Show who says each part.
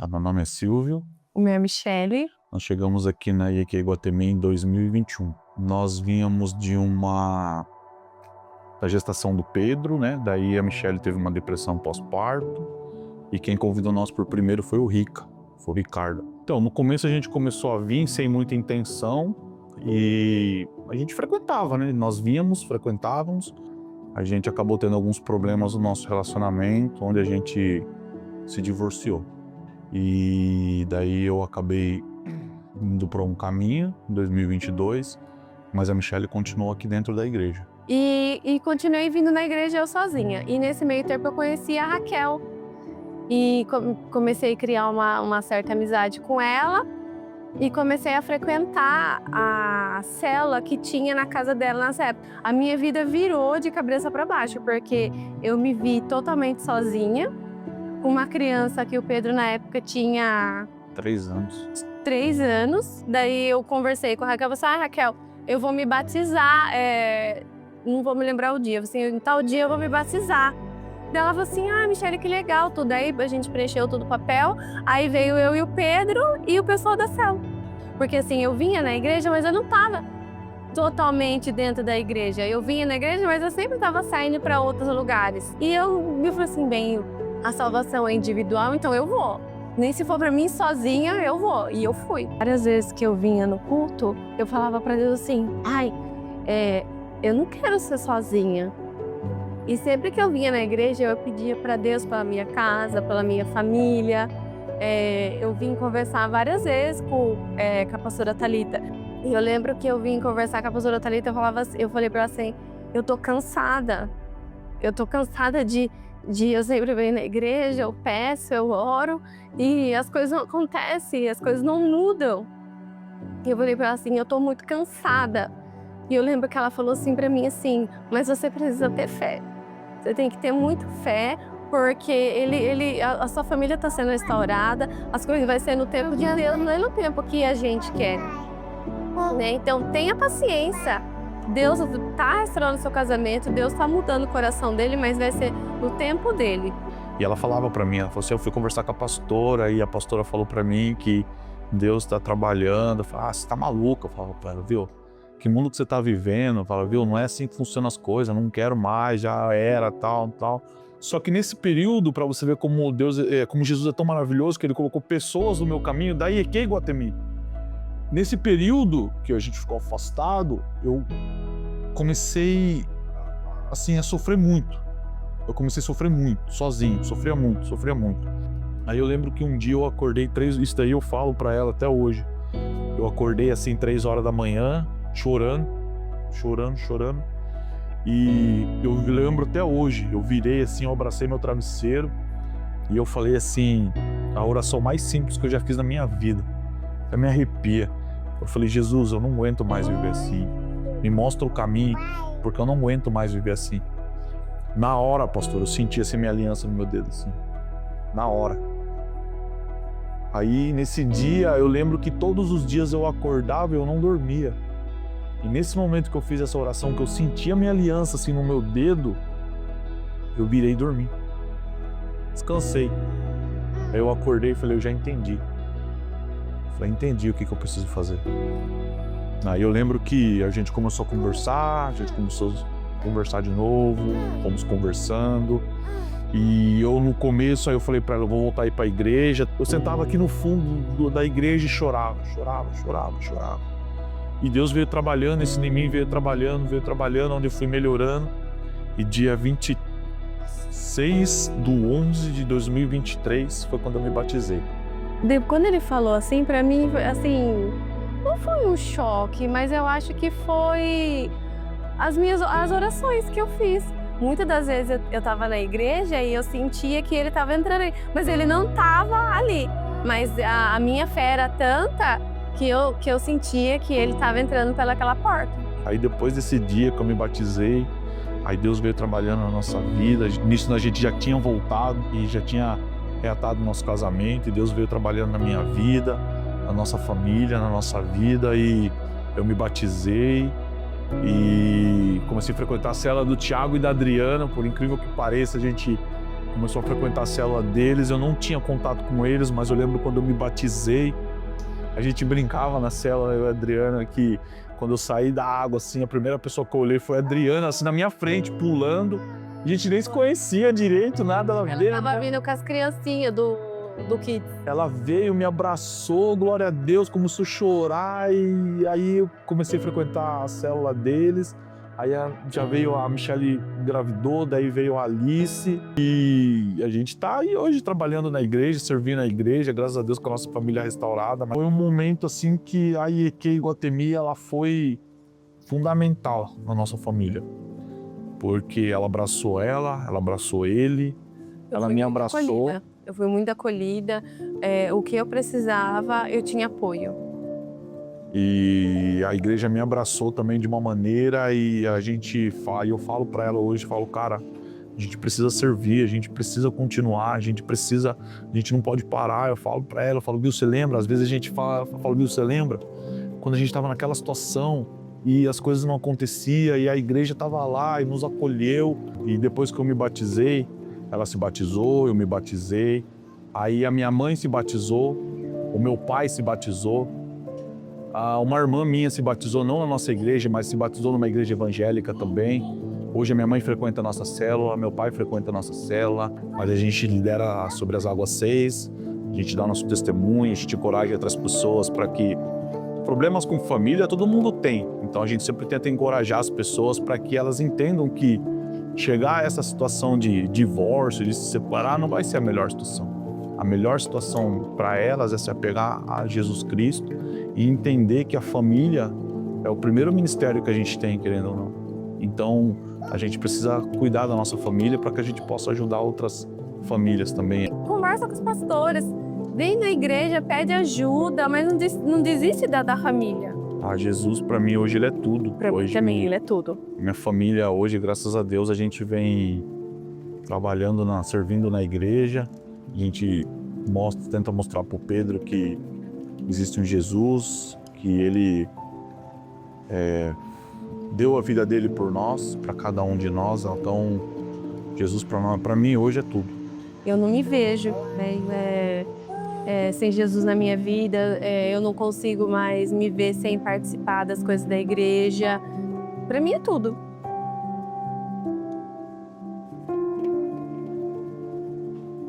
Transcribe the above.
Speaker 1: Meu nome é Silvio.
Speaker 2: O meu é Michele.
Speaker 1: Nós chegamos aqui na IEQ Iguatemi em 2021. Nós vínhamos da gestação do Pedro, né? Daí a Michele teve uma depressão pós-parto. E quem convidou nós por primeiro foi o Ricardo. Então, no começo a gente começou a vir sem muita intenção e a gente frequentava, né? Nós víamos, frequentávamos. A gente acabou tendo alguns problemas no nosso relacionamento, onde a gente se divorciou. E daí eu acabei indo para um caminho em 2022, mas a Michele continuou aqui dentro da igreja.
Speaker 2: E continuei vindo na igreja eu sozinha. E nesse meio tempo eu conheci a Raquel. E comecei a criar uma certa amizade com ela. E comecei a frequentar a cela que tinha na casa dela nessa época. A minha vida virou de cabeça para baixo, porque eu me vi totalmente sozinha. Com uma criança que o Pedro na época tinha...
Speaker 1: 3 anos.
Speaker 2: 3 anos. Daí eu conversei com a Raquel, eu falei assim, Raquel, eu vou me batizar, não vou me lembrar o dia, assim, em tal dia eu vou me batizar. Daí ela falou assim, Michele, que legal, tudo. Aí a gente preencheu todo o papel, aí veio eu e o Pedro e o pessoal da célula. Porque assim, eu vinha na igreja, mas eu não estava totalmente dentro da igreja. Eu vinha na igreja, mas eu sempre estava saindo para outros lugares. E eu me falei assim, bem, a salvação é individual, então eu vou. Nem se for para mim sozinha, eu vou. E eu fui. Várias vezes que eu vinha no culto, eu falava para Deus assim, eu não quero ser sozinha. E sempre que eu vinha na igreja, eu pedia para Deus pela minha casa, pela minha família. Eu vim conversar várias vezes com a pastora Thalita. E eu lembro que eu vim conversar com a pastora Thalita, eu falei para ela assim, eu tô cansada. Eu tô cansada de eu sempre venho na igreja, eu peço, eu oro, e as coisas não acontecem, as coisas não mudam. E eu falei para ela assim, eu tô muito cansada. E eu lembro que ela falou assim para mim assim, mas você precisa ter fé. Você tem que ter muita fé, porque a sua família está sendo restaurada, as coisas vão ser no tempo de Deus, não é no tempo que a gente quer. Né? Então tenha paciência. Deus está restaurando seu casamento, Deus está mudando o coração dele, mas vai ser no tempo dele.
Speaker 1: E ela falava para mim, ela falou assim, eu fui conversar com a pastora e a pastora falou para mim que Deus está trabalhando. Eu falei, você tá maluca? Eu falava para ela, viu? Que mundo que você tá vivendo? Eu falava, viu? Não é assim que funcionam as coisas, não quero mais, já era, tal. Só que nesse período, para você ver como como Jesus é tão maravilhoso, que ele colocou pessoas no meu caminho, da IEQ Iguatemi. Nesse período que a gente ficou afastado, eu comecei assim, a sofrer muito. Eu comecei a sofrer muito, sozinho, sofria muito. Aí eu lembro que um dia eu acordei isso daí eu falo pra ela até hoje. Eu acordei assim 3 horas da manhã, chorando. E eu lembro até hoje, eu virei assim, eu abracei meu travesseiro e eu falei assim, a oração mais simples que eu já fiz na minha vida. Até me arrepia. Eu falei, Jesus, eu não aguento mais viver assim. Me mostra o caminho, porque eu não aguento mais viver assim. Na hora, pastor, eu senti assim minha aliança no meu dedo, assim. Na hora. Aí, nesse dia, eu lembro que todos os dias eu acordava e eu não dormia. E nesse momento que eu fiz essa oração, que eu senti a minha aliança assim no meu dedo, eu virei dormir. Descansei. Aí eu acordei e falei, eu já entendi. Falei, entendi o que eu preciso fazer. Aí eu lembro que a gente começou a conversar de novo, fomos conversando. E eu no começo, aí eu falei pra ela, eu vou voltar aí pra igreja. Eu sentava aqui no fundo da igreja e chorava. E Deus veio trabalhando, esse em mim veio trabalhando, onde eu fui melhorando. E dia 26 de 11 de 2023 foi quando eu me batizei.
Speaker 2: Quando ele falou assim, pra mim, assim, não foi um choque, mas eu acho que foi as orações que eu fiz. Muitas das vezes eu tava na igreja e eu sentia que ele tava entrando aí, mas ele não tava ali. Mas a minha fé era tanta que eu sentia que ele tava entrando pelaquela porta.
Speaker 1: Aí depois desse dia que eu me batizei, aí Deus veio trabalhando na nossa vida. Nisso a gente já tinha voltado e já tinha reatado o nosso casamento, e Deus veio trabalhando na minha vida, na nossa família, na nossa vida, e eu me batizei e comecei a frequentar a cela do Tiago e da Adriana. Por incrível que pareça, a gente começou a frequentar a célula deles. Eu não tinha contato com eles, mas eu lembro quando eu me batizei, a gente brincava na célula, eu e a Adriana, que quando eu saí da água, assim, a primeira pessoa que eu olhei foi a Adriana, assim, na minha frente, pulando. A gente nem se conhecia direito, nada. Ela veio,
Speaker 2: Tava vindo com as criancinhas do Kids.
Speaker 1: ela veio, me abraçou, glória a Deus, começou a chorar. E aí eu comecei a frequentar a célula deles. Aí já veio a Michele, engravidou, daí veio a Alice. E a gente tá aí hoje trabalhando na igreja, servindo a igreja, graças a Deus com a nossa família restaurada. Mas foi um momento assim que a IEQ Iguatemi, ela foi fundamental na nossa família. Porque ela abraçou ela abraçou ele, ela me abraçou.
Speaker 2: Eu fui muito acolhida. O que eu precisava, eu tinha apoio.
Speaker 1: E a igreja me abraçou também de uma maneira e eu falo para ela hoje, falo, cara, a gente precisa servir, a gente precisa continuar, a gente não pode parar. Eu falo para ela, eu falo, Bill, você lembra? Às vezes a gente fala, Bill, você lembra? Quando a gente estava naquela situação e as coisas não aconteciam e a igreja estava lá e nos acolheu. E depois que eu me batizei, ela se batizou, eu me batizei. Aí a minha mãe se batizou, o meu pai se batizou. Uma irmã minha se batizou, não na nossa igreja, mas se batizou numa igreja evangélica também. Hoje a minha mãe frequenta a nossa célula, meu pai frequenta a nossa célula, mas a gente lidera sobre as águas 6, a gente dá nosso testemunho, a gente encoraja outras pessoas para que... Problemas com família todo mundo tem, então a gente sempre tenta encorajar as pessoas para que elas entendam que chegar a essa situação de divórcio, de se separar, não vai ser a melhor situação. A melhor situação para elas é se apegar a Jesus Cristo e entender que a família é o primeiro ministério que a gente tem, querendo ou não. Então, a gente precisa cuidar da nossa família para que a gente possa ajudar outras famílias também.
Speaker 2: Conversa com os pastores, vem na igreja, pede ajuda, mas não desiste da família.
Speaker 1: Jesus, para mim, hoje ele é tudo.
Speaker 2: Para mim também, ele é tudo.
Speaker 1: Minha família hoje, graças a Deus, a gente vem trabalhando, servindo na igreja. A gente tenta mostrar para o Pedro que existe um Jesus, que ele deu a vida dele por nós, para cada um de nós. Então, Jesus para mim hoje é tudo.
Speaker 2: Eu não me vejo, né, sem Jesus na minha vida. Eu não consigo mais me ver sem participar das coisas da igreja. Para mim é tudo.